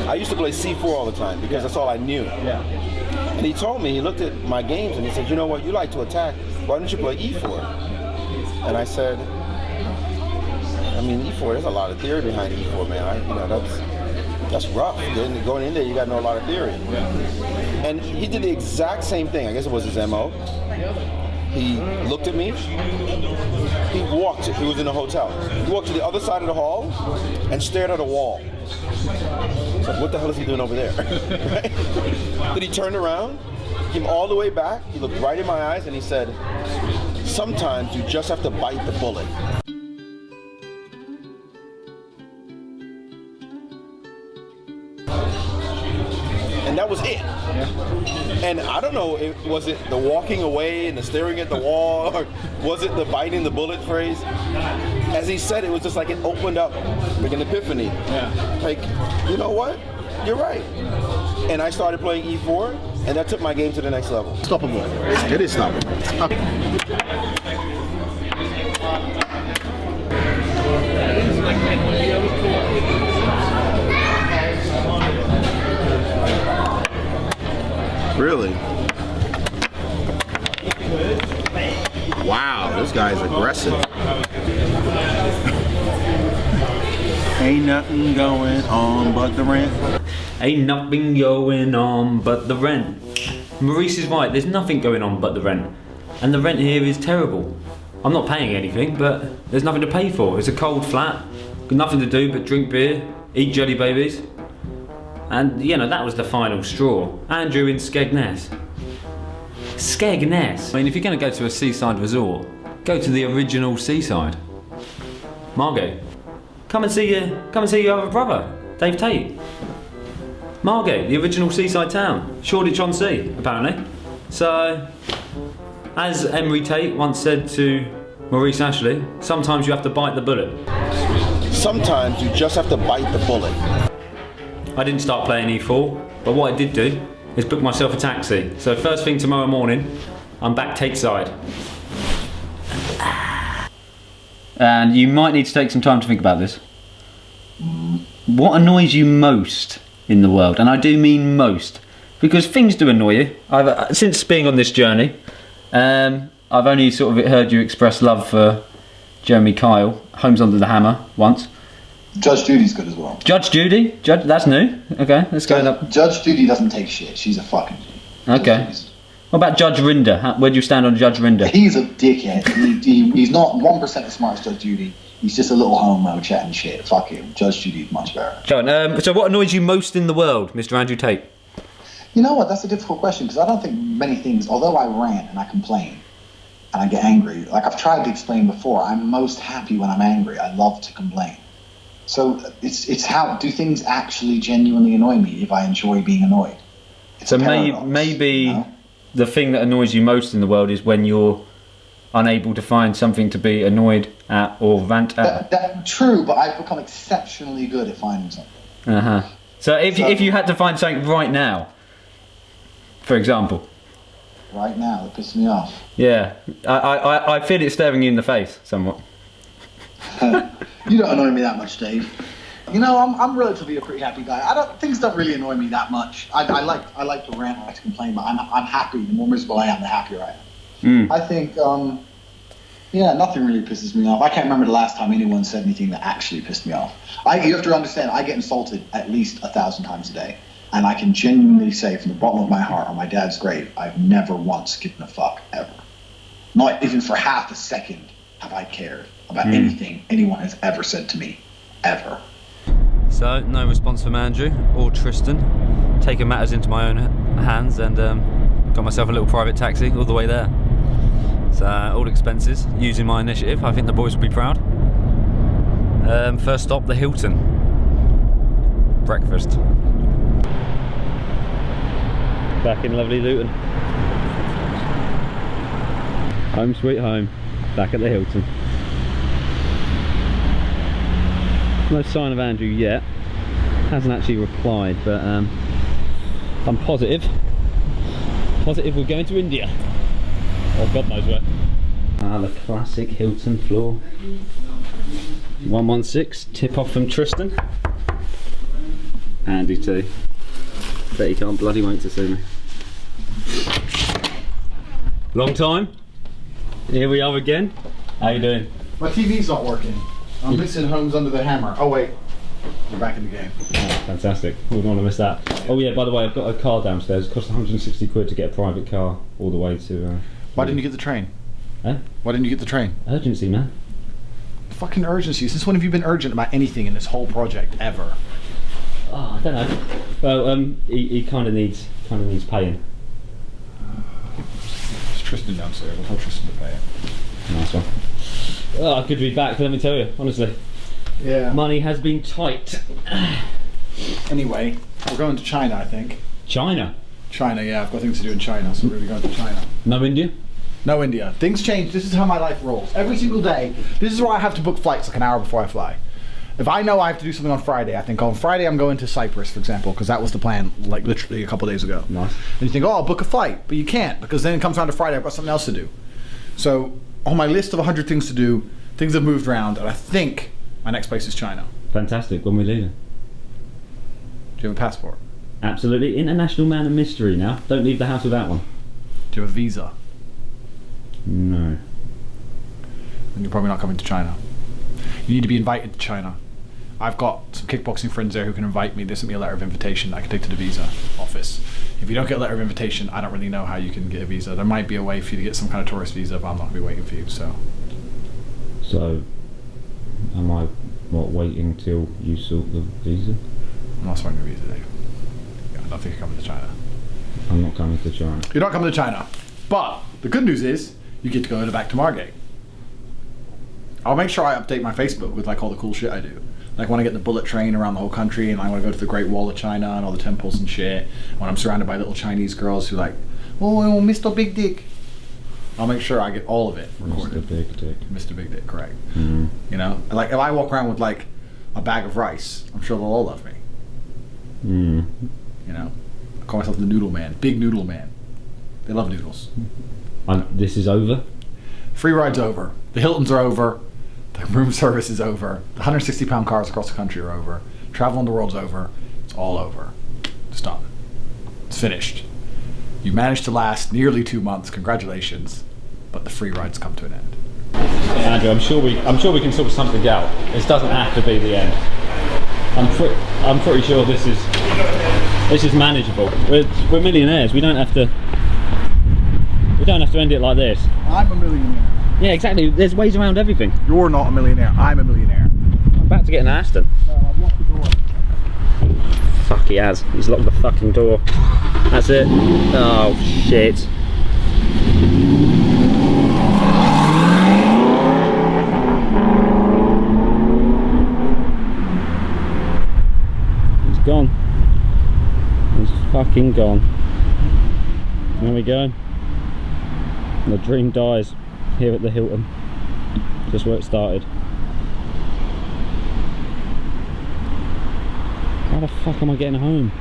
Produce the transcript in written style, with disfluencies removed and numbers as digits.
I used to play C4 all the time because that's all I knew. Yeah. And he told me, he looked at my games and he said, you know what, you like to attack, why don't you play E4? And I said, I mean, E4, there's a lot of theory behind E4, man. That's rough. Going in there, you got to know a lot of theory. And he did the exact same thing. I guess it was his MO. He looked at me. He walked. He was in a hotel. He walked to the other side of the hall and stared at a wall. So what the hell is he doing over there? Right? Then he turned around, came all the way back. He looked right in my eyes and he said, sometimes you just have to bite the bullet. And that was it. Yeah. And I don't know, was it the walking away and the staring at the wall, or was it the biting the bullet phrase? As he said, it was just like it opened up, like an epiphany. Yeah. Like, you know what? You're right. And I started playing E4, and that took my game to the next level. Stoppable. It is stoppable. Really? Wow, this guy's aggressive. Ain't nothing going on but the rent. Ain't nothing going on but the rent. Maurice is right, there's nothing going on but the rent. And the rent here is terrible. I'm not paying anything, but there's nothing to pay for. It's a cold flat, got nothing to do but drink beer, eat jelly babies. And, you know, that was the final straw. Andrew in Skegness. Skegness? I mean, if you're going to go to a seaside resort, go to the original seaside. Margot, come and see your other brother, Dave Tate. Margate, the original seaside town, Shoreditch-on-Sea, apparently. So, as Emery Tate once said to Maurice Ashley, sometimes you have to bite the bullet. Sometimes you just have to bite the bullet. I didn't start playing E4, but what I did do is book myself a taxi. So first thing tomorrow morning, I'm back Tate side. And you might need to take some time to think about this. What annoys you most in the world? And I do mean most, because things do annoy you. Since being on this journey, I've only sort of heard you express love for Jeremy Kyle, Homes Under the Hammer, once. Judge Judy's good as well. Judge Judy? That's new. Okay, let's go up. Judge Judy doesn't take shit. She's a fucking G. Okay. What about Judge Rinder? Where do you stand on Judge Rinder? He's a dickhead. He's not 1% as smart as Judge Judy. He's just a little homo chatting shit. Fuck him. Judge Judy's much better. Go on, so what annoys you most in the world, Mr. Andrew Tate? You know what? That's a difficult question, because I don't think many things, although I rant and I complain and I get angry, like I've tried to explain before, I'm most happy when I'm angry. I love to complain. So it's how do things actually genuinely annoy me if I enjoy being annoyed? It's so maybe you know? The thing that annoys you most in the world is when you're unable to find something to be annoyed at or rant at. True, but I've become exceptionally good at finding something. So if you had to find something right now, for example. Right now, that pisses me off. Yeah, I feel it staring you in the face somewhat. You don't annoy me that much, Dave. You know, I'm relatively a pretty happy guy. Things don't really annoy me that much. I like to rant, I like to complain, but I'm happy. The more miserable I am, the happier I am. I think, yeah, nothing really pisses me off. I can't remember the last time anyone said anything that actually pissed me off. You have to understand, I get insulted at least 1,000 times a day, and I can genuinely say from the bottom of my heart, on my dad's grave, I've never once given a fuck ever. Not even for half a second have I cared about anything anyone has ever said to me, ever. So, no response from Andrew or Tristan. Taking matters into my own hands and got myself a little private taxi all the way there. So, all expenses, using my initiative. I think the boys will be proud. First stop, the Hilton. Breakfast. Back in lovely Luton. Home sweet home. Back at the Hilton. No sign of Andrew yet. Hasn't actually replied, but I'm positive we're going to India. Or God knows where. The classic Hilton floor. 116, tip off from Tristan. Andy too. Bet he can't bloody wait to see me. Long time. Here we are again. How you doing? My TV's not working. I'm missing Homes Under the Hammer. Oh wait, we're back in the game. Oh, fantastic. Wouldn't want to miss that. Oh yeah, by the way, I've got a car downstairs. It cost 160 quid to get a private car all the way to... Why didn't you get the train? Eh? Why didn't you get the train? Urgency, man. Fucking urgency. Since when have you been urgent about anything in this whole project ever? Oh, I don't know. Well, he kind of needs paying. It's Tristan downstairs. I'll tell Tristan to pay it. Nice one. Oh, good to be back, let me tell you, honestly. Yeah. Money has been tight. Anyway, we're going to China, I think. China? China, yeah. I've got things to do in China, so we're going to be going to China. No India? No India. Things change. This is how my life rolls. Every single day. This is why I have to book flights like an hour before I fly. If I know I have to do something on Friday, I think on Friday I'm going to Cyprus, for example, because that was the plan, like literally a couple days ago. Nice. And you think, oh, I'll book a flight, but you can't, because then it comes around to Friday, I've got something else to do. So on my list of 100 things to do, things have moved around, and I think my next place is China. Fantastic. When we leaving? Do you have a passport? Absolutely. International man of mystery now. Don't leave the house without one. Do you have a visa? No. Then you're probably not coming to China. You need to be invited to China. I've got some kickboxing friends there who can invite me. They sent me a letter of invitation I can take to the visa office. If you don't get a letter of invitation, I don't really know how you can get a visa. There might be a way for you to get some kind of tourist visa, but I'm not going to be waiting for you, so. So, am I, waiting till you sort the visa? I'm not sorting a visa, Dave. Yeah, I don't think you're coming to China. I'm not coming to China. You're not coming to China. But the good news is, you get to go back to Margate. I'll make sure I update my Facebook with like all the cool shit I do. Like when I get the bullet train around the whole country and I want to go to the Great Wall of China and all the temples and shit. When I'm surrounded by little Chinese girls who like, oh, Mr. Big Dick. I'll make sure I get all of it recorded. Mr. Big Dick. Mr. Big Dick, correct. Mm. You know, like if I walk around with like a bag of rice, I'm sure they'll all love me. Mm. You know, I call myself the Noodle Man, Big Noodle Man. They love noodles. This is over? Free ride's over. The Hiltons are over. The room service is over. The 160-pound cars across the country are over. Travel on the world's over. It's all over. It's done. It's finished. You managed to last nearly 2 months. Congratulations. But the free ride's come to an end. Andrew, I'm sure we can sort something out. This doesn't have to be the end. I'm pretty sure this is manageable. We're millionaires. We don't have to end it like this. I'm a millionaire. Yeah, exactly. There's ways around everything. You're not a millionaire. I'm a millionaire. I'm about to get an Aston. No, I've locked the door. Fuck, he has. He's locked the fucking door. That's it. Oh, shit. He's gone. He's fucking gone. There we go. The dream dies here at the Hilton. Just where it started. How the fuck am I getting home?